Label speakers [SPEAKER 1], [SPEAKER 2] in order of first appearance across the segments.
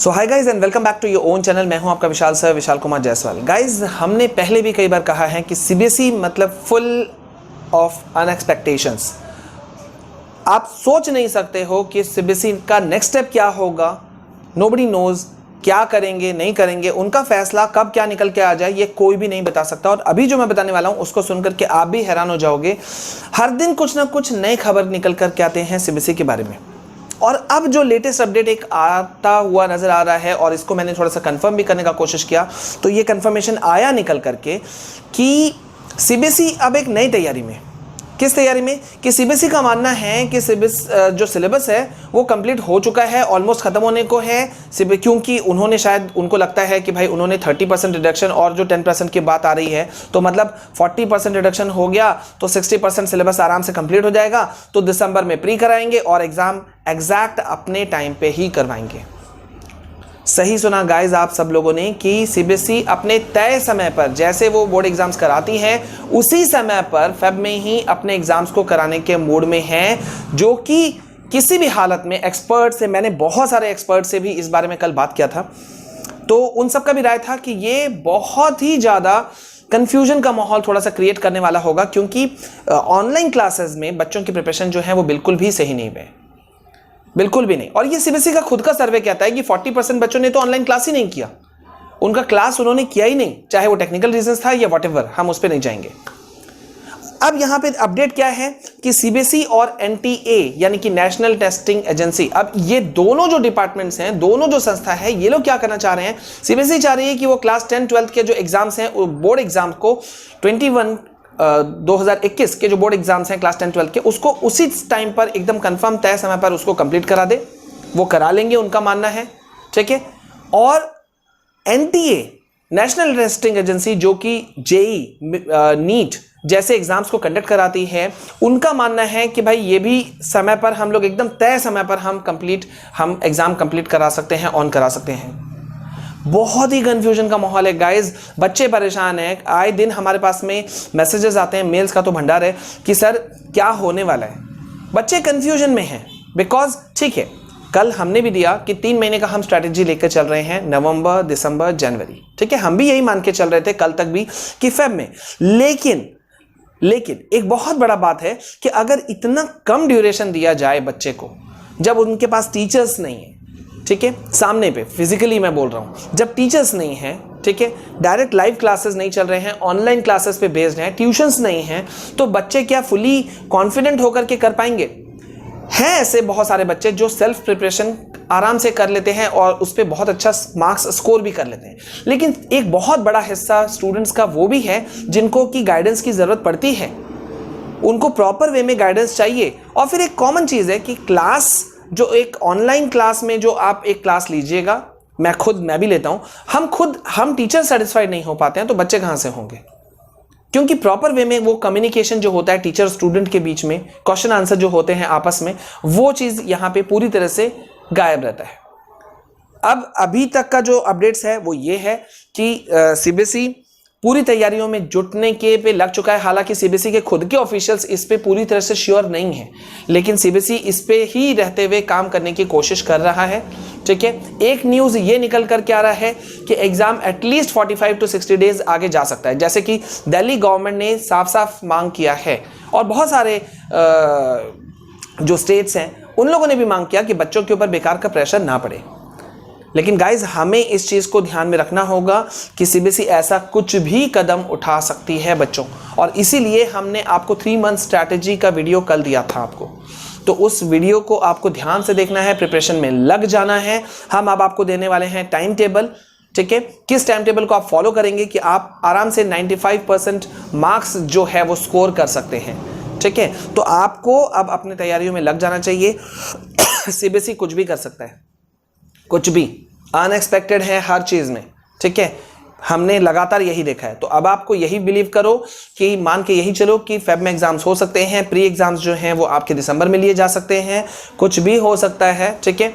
[SPEAKER 1] So hi guys and welcome back to your own channel. मैं हूं आपका Vishal sir, Vishal Kumar Jaiswal. Guys हमने पहले भी कई बार कहा है कि सीबीएसई मतलब फुल ऑफ अनएक्सपेक्टेशंस। आप सोच नहीं सकते हो कि सीबीएसई का नेक्स्ट स्टेप क्या होगा। नोबडी नोज क्या करेंगे नहीं करेंगे, उनका फैसला कब क्या निकल के आ जाए ये कोई भी नहीं बता सकता। और अभी जो मैं बताने वाला हूं उसको सुनकर के आप भी हैरान हो जाओगे। हर दिन कुछ ना कुछ नई खबर निकल कर के आते हैं सीबीएसई के बारे में। और अब जो लेटेस्ट अपडेट एक आता हुआ नजर आ रहा है और इसको मैंने थोड़ा सा कंफर्म भी करने का कोशिश किया, तो ये कंफर्मेशन आया निकल करके कि सीबीएसई अब एक नई तैयारी में। किस तैयारी में? कि सीबीएसई का मानना है कि जो सिलेबस है वो कंप्लीट हो चुका है, ऑलमोस्ट खत्म होने को है। क्योंकि उन्होंने शायद उनको लगता है कि भाई उन्होंने 30% रिडक्शन और जो 10% की बात आ रही है, तो मतलब 40% रिडक्शन हो गया तो 60% सिलेबस आराम से कंप्लीट हो जाएगा। तो दिसंबर में प्री कराएंगे और एग्जाम एग्जैक्ट अपने टाइम पे ही करवाएंगे। सही सुना गाइज आप सब लोगों ने कि सीबीएसई अपने तय समय पर, जैसे वो बोर्ड एग्जाम्स कराती है उसी समय पर फेब में ही अपने एग्जाम्स को कराने के मूड में है, जो कि किसी भी हालत में एक्सपर्ट से, मैंने बहुत सारे एक्सपर्ट से भी इस बारे में कल बात किया था, तो उन सब का भी राय था कि ये बहुत ही ज़्यादा कंफ्यूजन का माहौल थोड़ा सा क्रिएट करने वाला होगा। क्योंकि ऑनलाइन क्लासेस में बच्चों की प्रिपरेशन जो है वो बिल्कुल भी सही नहीं है, बिल्कुल भी नहीं। और ये सीबीएसई का खुद का सर्वे कहता है कि 40% बच्चों ने तो ऑनलाइन क्लास ही नहीं किया, उनका क्लास उन्होंने किया ही नहीं, चाहे वो टेक्निकल रीजंस था या व्हाटएवर, हम उस पर नहीं जाएंगे। अब यहां पे अपडेट क्या है कि सीबीएसई और एनटीए यानी कि नेशनल टेस्टिंग एजेंसी, अब ये दोनों जो डिपार्टमेंट्स हैं, दोनों जो संस्था है, ये लोग क्या करना चाह रहे हैं? सीबीएसई चाह रही है कि वो क्लास 10-12 के जो एग्जाम्स हैं, बोर्ड एग्जाम को 2021 के जो बोर्ड एग्जाम्स हैं क्लास 10-12 के, उसको उसी टाइम पर एकदम कंफर्म तय समय पर उसको कंप्लीट करा दे। वो करा लेंगे, उनका मानना है, ठीक है। और एनटीए नेशनल टेस्टिंग एजेंसी जो कि जेई, नीट जैसे एग्जाम्स को कंडक्ट कराती है, उनका मानना है कि भाई ये भी समय पर हम लोग एकदम तय समय पर हम एग्जाम कंप्लीट करा सकते हैं, ऑन करा सकते हैं। बहुत ही कंफ्यूजन का माहौल है गाइज, बच्चे परेशान हैं। आए दिन हमारे पास में मैसेजेस आते हैं, मेल्स का तो भंडार है कि सर क्या होने वाला है। बच्चे कंफ्यूजन में हैं बिकॉज ठीक है, कल हमने भी दिया कि 3 महीने का हम स्ट्रैटेजी लेकर चल रहे हैं, नवंबर, दिसंबर, जनवरी, ठीक है। हम भी यही मान के चल रहे थे कल तक भी कि फेब में। लेकिन एक बहुत बड़ा बात है कि अगर इतना कम ड्यूरेशन दिया जाए बच्चे को, जब उनके पास टीचर्स नहीं है, ठीक है, सामने पे फिजिकली मैं बोल रहा हूं, जब टीचर्स नहीं है, ठीक है, डायरेक्ट लाइव क्लासेस नहीं चल रहे हैं, ऑनलाइन क्लासेस पे बेस्ड हैं, ट्यूशंस नहीं हैं, तो बच्चे क्या फुली कॉन्फिडेंट होकर के कर पाएंगे? हैं ऐसे बहुत सारे बच्चे जो सेल्फ प्रिपरेशन आराम से कर लेते हैं और उस पर बहुत अच्छा मार्क्स स्कोर भी कर लेते हैं। लेकिन एक बहुत बड़ा हिस्सा स्टूडेंट्स का वो भी है जिनको की गाइडेंस की जरूरत पड़ती है, उनको प्रॉपर वे में गाइडेंस चाहिए। और फिर एक कॉमन चीज है कि क्लास, जो एक ऑनलाइन क्लास में जो आप एक क्लास लीजिएगा, मैं भी लेता हूं, हम टीचर सेटिस्फाइड नहीं हो पाते हैं तो बच्चे कहां से होंगे? क्योंकि प्रॉपर वे में वो कम्युनिकेशन जो होता है टीचर स्टूडेंट के बीच में, क्वेश्चन आंसर जो होते हैं आपस में, वो चीज यहां पे पूरी तरह से गायब रहता है। अब अभी तक का जो अपडेट्स है वो ये है कि सीबीएसई पूरी तैयारियों में जुटने के पे लग चुका है। हालांकि सीबीएसई के खुद के ऑफिशियल्स इस पे पूरी तरह से श्योर नहीं है, लेकिन सीबीएसई इस पे ही रहते हुए काम करने की कोशिश कर रहा है, ठीक है। एक न्यूज़ ये निकल कर क्या रहा है कि एग्जाम एटलीस्ट 45 to 60 डेज आगे जा सकता है, जैसे कि दिल्ली गवर्नमेंट ने साफ साफ मांग किया है। और बहुत सारे जो स्टेट्स हैं उन लोगों ने भी मांग किया कि बच्चों के ऊपर बेकार का प्रेशर ना पड़े। लेकिन गाइज हमें इस चीज़ को ध्यान में रखना होगा कि सीबीएसई ऐसा कुछ भी कदम उठा सकती है बच्चों, और इसीलिए हमने आपको 3 मंथ स्ट्रैटेजी का वीडियो कल दिया था आपको। तो उस वीडियो को आपको ध्यान से देखना है, प्रिपरेशन में लग जाना है। हम अब आपको देने वाले हैं टाइम टेबल, ठीक है। किस टाइम टेबल को आप फॉलो करेंगे कि आप आराम से 95% मार्क्स जो है वो स्कोर कर सकते हैं, ठीक है। तो आपको अब अपनी तैयारियों में लग जाना चाहिए। सीबीएसई कुछ भी कर सकता है, कुछ भी अनएक्सपेक्टेड है हर चीज में, ठीक है। हमने लगातार यही देखा है। तो अब आपको यही बिलीव करो कि मान के यही चलो कि फेब में एग्जाम्स हो सकते हैं, प्री एग्जाम्स जो हैं वो आपके दिसंबर में लिए जा सकते हैं, कुछ भी हो सकता है, ठीक है।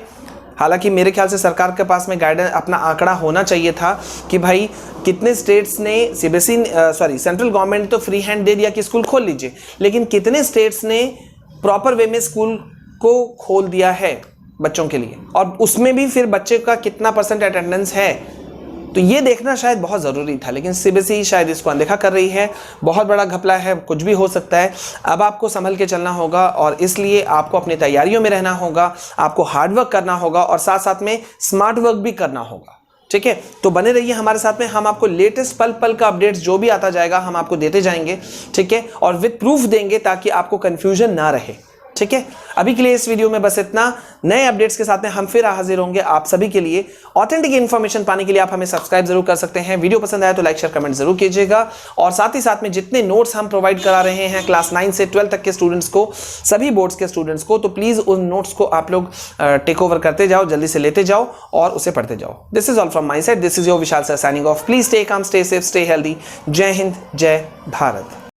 [SPEAKER 1] हालांकि मेरे ख्याल से सरकार के पास में गाइडेंस, अपना आंकड़ा होना चाहिए था कि भाई कितने स्टेट्स ने सेंट्रल गवर्नमेंट ने तो फ्री हैंड दे दिया कि स्कूल खोल लीजिए, लेकिन कितने स्टेट्स ने प्रॉपर वे में स्कूल को खोल दिया है, बच्चों के लिए, और उसमें भी फिर बच्चे का कितना % अटेंडेंस है, तो ये देखना शायद बहुत ज़रूरी था। लेकिन सीबीएसई शायद इसको अनदेखा कर रही है। बहुत बड़ा घपला है, कुछ भी हो सकता है। अब आपको संभल के चलना होगा और इसलिए आपको अपनी तैयारियों में रहना होगा, आपको हार्डवर्क करना होगा और साथ साथ में स्मार्ट वर्क भी करना होगा। ठीक है, तो बने रहिए हमारे साथ में। हम आपको लेटेस्ट पल पल का अपडेट्स जो भी आता जाएगा हम आपको देते जाएंगे। ठीक है, और विद प्रूफ देंगे ताकि आपको कंफ्यूजन ना रहे। ठीक है, अभी के लिए इस वीडियो में बस इतना। नए अपडेट्स के साथ में हम फिर हाजिर होंगे आप सभी के लिए। ऑथेंटिक इन्फॉर्मेशन पाने के लिए आप हमें सब्सक्राइब जरूर कर सकते हैं। वीडियो पसंद आया तो लाइक शेयर कमेंट जरूर कीजिएगा। और साथ ही साथ में जितने नोट्स हम प्रोवाइड करा रहे हैं क्लास 9 से 12 तक के स्टूडेंट्स को, सभी बोर्ड्स के स्टूडेंट्स को, तो प्लीज उन नोट्स को आप लोग टेक ओवर करते जाओ, जल्दी से लेते जाओ और उसे पढ़ते जाओ। This is all from my side. This is your Vishal sir signing off. Please stay calm, stay safe, stay healthy. जय हिंद, जय भारत।